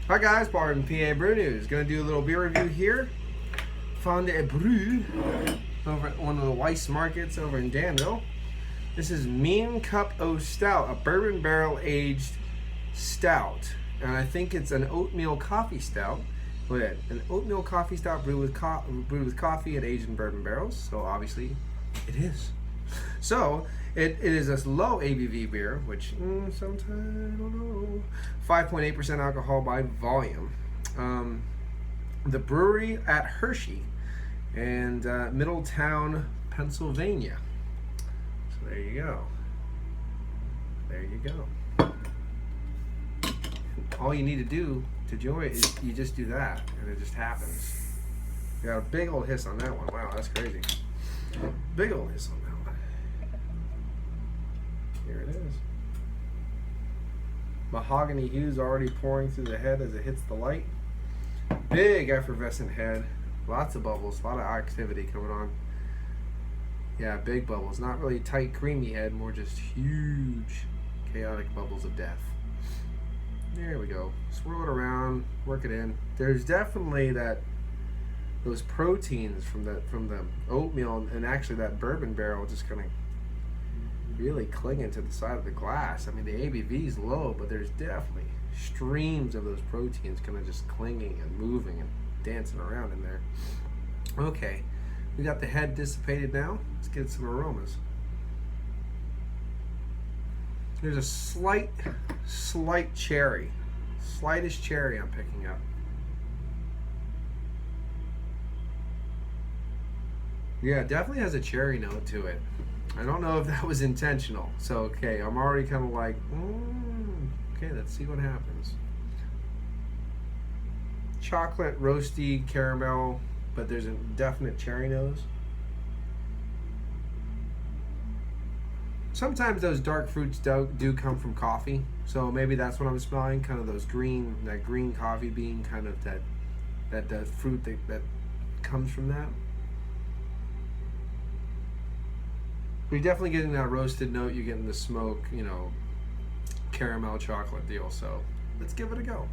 Hi guys, Bart and PABrewNews. Gonna do a little beer review here. Found a brew over at one of the Weiss markets over in Danville. This is Mean Cup O Stout, a bourbon barrel aged stout. And I think it's an oatmeal coffee stout. Look at it, an oatmeal coffee stout brewed with coffee and aged in bourbon barrels. So obviously it is. So it is a low ABV beer, which sometimes I don't know. 5.8% alcohol by volume. The brewery at Hershey and Middletown, Pennsylvania. So there you go. There you go. All you need to do to enjoy it is you just do that, and it just happens. You got a big old hiss on that one. Wow, that's crazy. Big old hiss on that one. Here it is. Mahogany hues already pouring through the head as it hits the light. Big effervescent head. Lots of bubbles. A lot of activity coming on. Yeah, big bubbles. Not really tight, creamy head. More just huge, chaotic bubbles of death. There we go. Swirl it around. Work it in. There's definitely those proteins from the oatmeal and actually that bourbon barrel just kind of really clinging to the side of the glass. I mean, the ABV is low, but there's definitely streams of those proteins kind of just clinging and moving and dancing around in there. Okay, we got the head dissipated now. Let's get some aromas. There's a slight cherry, slightest cherry I'm picking up. Yeah, it definitely has a cherry note to it. I don't know if that was intentional. So, okay, I'm already kind of like, okay, let's see what happens. Chocolate, roasty, caramel, but there's a definite cherry nose. Sometimes those dark fruits do come from coffee, so maybe that's what I'm smelling, kind of that green coffee bean, kind of that fruit that comes from that. You're definitely getting that roasted note. You're getting the smoke, caramel chocolate deal. So let's give it a go.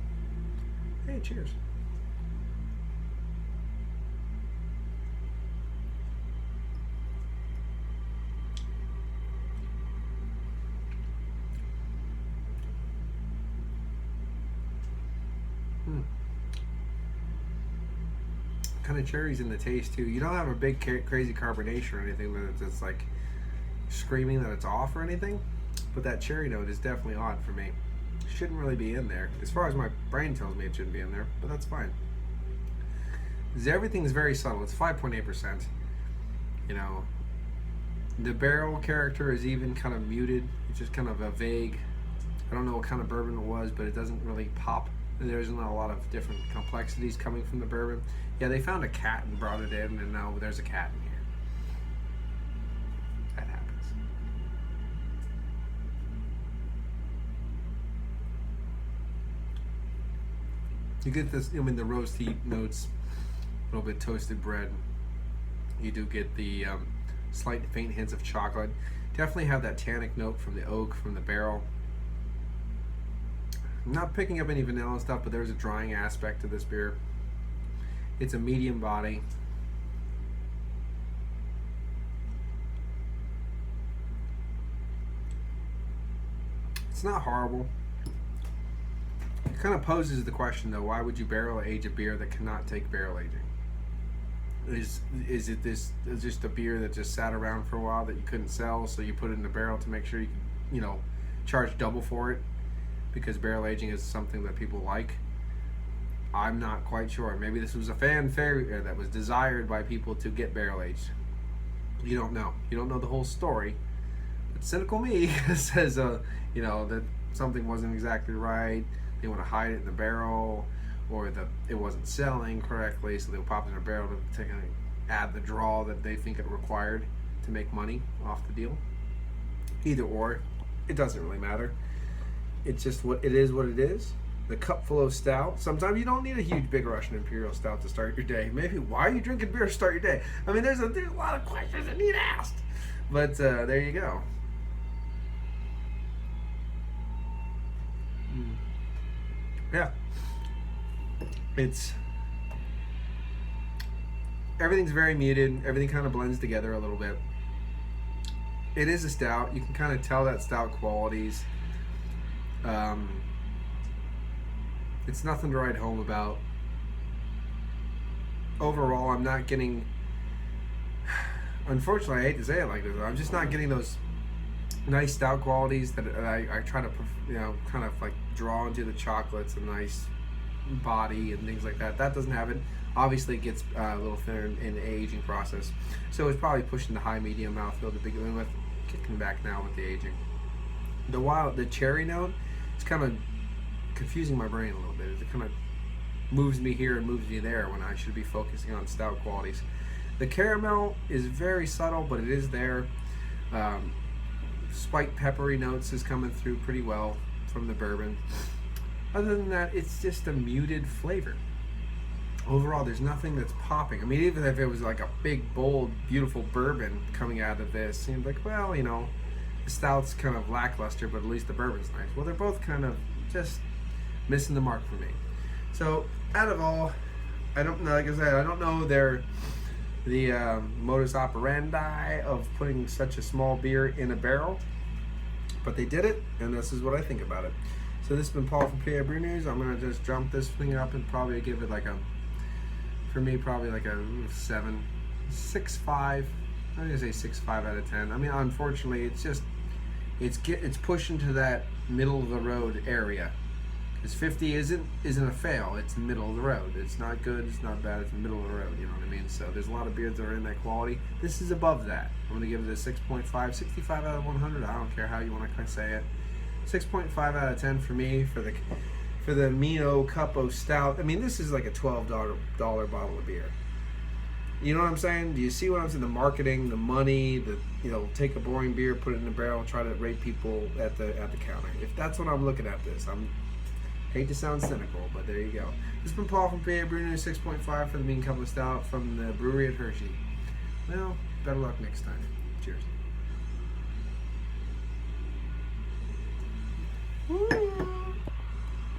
Hey, cheers. Kind of cherries in the taste too. You don't have a big crazy carbonation or anything that's like screaming that it's off or anything, but that cherry note is definitely odd for me. Shouldn't really be in there. As far as my brain tells me it shouldn't be in there, but that's fine. Everything's very subtle. It's 5.8%. The barrel character is even kind of muted. It's just kind of a vague, I don't know what kind of bourbon it was, but it doesn't really pop. There's not a lot of different complexities coming from the bourbon. Yeah, they found a cat and brought it in, and now there's a cat in here. That happens. You get this, the roasty notes, a little bit toasted bread. You do get the slight faint hints of chocolate. Definitely have that tannic note from the oak, from the barrel. I'm not picking up any vanilla stuff, but there's a drying aspect to this beer. It's a medium body. It's not horrible. It kind of poses the question though, why would you barrel age a beer that cannot take barrel aging? Is it just a beer that just sat around for a while that you couldn't sell, so you put it in the barrel to make sure you could, charge double for it because barrel aging is something that people like? I'm not quite sure. Maybe this was a fan favorite that was desired by people to get barrel aged. You don't know. You don't know the whole story. But cynical me says, that something wasn't exactly right. They want to hide it in the barrel, or that it wasn't selling correctly, so they'll pop it in a barrel to add the draw that they think it required to make money off the deal. Either or, it doesn't really matter. It's just what it is. What it is. The cup full of stout. Sometimes you don't need a huge big Russian Imperial Stout to start your day. Maybe why are you drinking beer to start your day? I mean, there's a lot of questions that need asked. But there you go. Yeah. It's everything's very muted. Everything kind of blends together a little bit. It is a stout. You can kind of tell that stout qualities. It's nothing to write home about. Overall, I'm not getting. Unfortunately, I hate to say it like this. I'm just not getting those nice stout qualities that I try to, kind of like draw into the chocolates, a nice body and things like that. That doesn't have it. Obviously, it gets a little thinner in the aging process, so it's probably pushing the high medium mouthfeel to begin with, kicking back now with the aging. The cherry note is kind of confusing my brain a little bit. It kind of moves me here and moves me there when I should be focusing on stout qualities. The caramel is very subtle, but it is there. Spiked peppery notes is coming through pretty well from the bourbon. Other than that, it's just a muted flavor. Overall, there's nothing that's popping. I mean, even if it was like a big, bold, beautiful bourbon coming out of this, it seems like, well, the stout's kind of lackluster, but at least the bourbon's nice. Well, they're both kind of just missing the mark for me. So, out of all, I don't know, like I said, I don't know the modus operandi of putting such a small beer in a barrel, but they did it, and this is what I think about it. So this has been Paul from PABrewNews. I'm going to just jump this thing up and probably give it probably like a 7, 6.5. I'm going to say 6.5 out of 10. I mean, unfortunately, it's pushing to that middle of the road area. Because 50 isn't a fail. It's middle of the road. It's not good. It's not bad. It's middle of the road. You know what I mean? So there's a lot of beers that are in that quality. This is above that. I'm going to give it a 6.5, 65 out of 100. I don't care how you want to say it. 6.5 out of 10 for me for the Mino Cupo Stout. I mean, this is like a $12 bottle of beer. You know what I'm saying? Do you see what I'm saying? The marketing, the money, take a boring beer, put it in a barrel, try to rate people at the counter. If that's what I'm looking at this, hate to sound cynical, but there you go. This has been Paul from PABrewNews, 6.5 for the Mean Cup of Stout from the Brewery at Hershey. Well, better luck next time. Cheers. Woo!